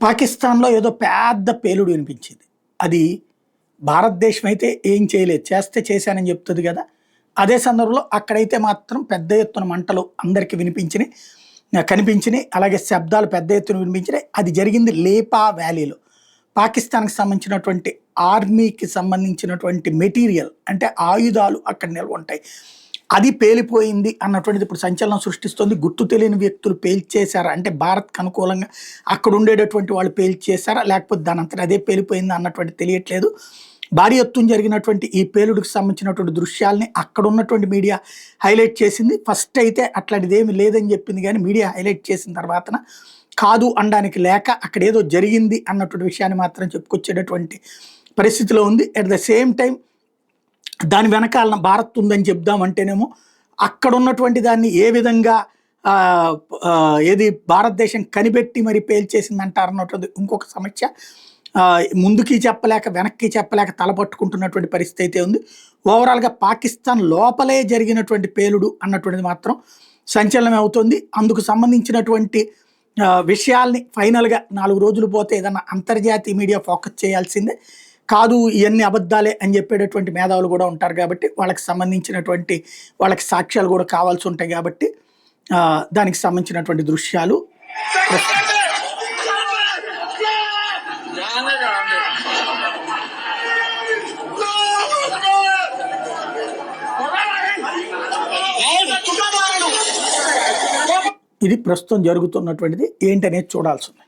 పాకిస్తాన్‌లో ఏదో పెద్ద పేలుడు వినిపించింది. అది భారతదేశం అయితే ఏం చేయలేదు. చేస్తే చేశానని చెప్తది గదా! అదే సందర్భంలో అక్కడైతే మాత్రం పెద్ద ఎత్తున మంటలు అందరికి వినిపించినియి. కనిపించినియి. అలాగే శబ్దాలు పెద్ద ఎత్తున వినిపించినాయి. అది జరిగింది లేపా వ్యాలీలో. పాకిస్తాన్‌కి సంబంధించినటువంటి ఆర్మీకి సంబంధించినటువంటి మెటీరియల్ అంటే ఆయుధాలు అక్కడ నిల్వ ఉంటాయి. అది పేలిపోయింది అన్నటువంటిది ఇప్పుడు సంచలనం సృష్టిస్తోంది. గుర్తు తెలియని వ్యక్తులు పేల్చేశారా? అంటే భారత్‌కి అనుకూలంగా అక్కడ ఉండేటటువంటి వాళ్ళు పేల్చేశారా? లేకపోతే దానంతట అదే పేలిపోయిందా అన్నటువంటిది తెలియట్లేదు. భారీ ఎత్తున జరిగినటువంటి ఈ పేలుడుకి సంబంధించినటువంటి దృశ్యాల్ని అక్కడ ఉన్నటువంటి మీడియా హైలైట్ చేసింది. ఫస్ట్ అయితే అట్లాంటిదేమీ లేదని చెప్పింది గానీ మీడియా హైలైట్ చేసిన తర్వాతన కాదు అనడానికి లేక అక్కడేదో జరిగింది అన్నటువంటి విషయాన్ని మాత్రం చెప్పుకొచ్చేటటువంటి పరిస్థితిలో ఉంది. అట్ ద సేమ్ టైం దాని వెనకాలన భారత్ ఉందని చెప్దామంటేనేమో అక్కడ ఉన్నటువంటి దాన్ని ఏ విధంగా ఏది భారతదేశం కనిపెట్టి మరి పేల్చేసిందంటారన్నటువంటి ఇంకొక సమస్య. ముందుకి చెప్పలేక వెనక్కి చెప్పలేక తలపట్టుకుంటున్నటువంటి పరిస్థితి అయితే ఉంది. ఓవరాల్‌గా పాకిస్తాన్ లోపలే జరిగినటువంటి పేలుడు అన్నటువంటిది మాత్రం సంచలనం అవుతుంది. అందుకు సంబంధించినటువంటి విషయాల్ని ఫైనల్‌గా 4 రోజులు పోతే ఏదన్నా అంతర్జాతీయ మీడియా ఫోకస్ చేయాల్సిందే. కాదు ఇయన్నీ అబద్ధాలే అని చెప్పేటటువంటి మేధావులు కూడా ఉంటారు కాబట్టి వాళ్ళకి సంబంధించినటువంటి వాళ్ళకి సాక్ష్యాలు కూడా కావాల్సి ఉంటాయి కాబట్టి దానికి సంబంధించినటువంటి దృశ్యాలు ఇది ప్రస్తుతం జరుగుతున్నటువంటిది ఏంటనేది చూడాల్సి ఉంది.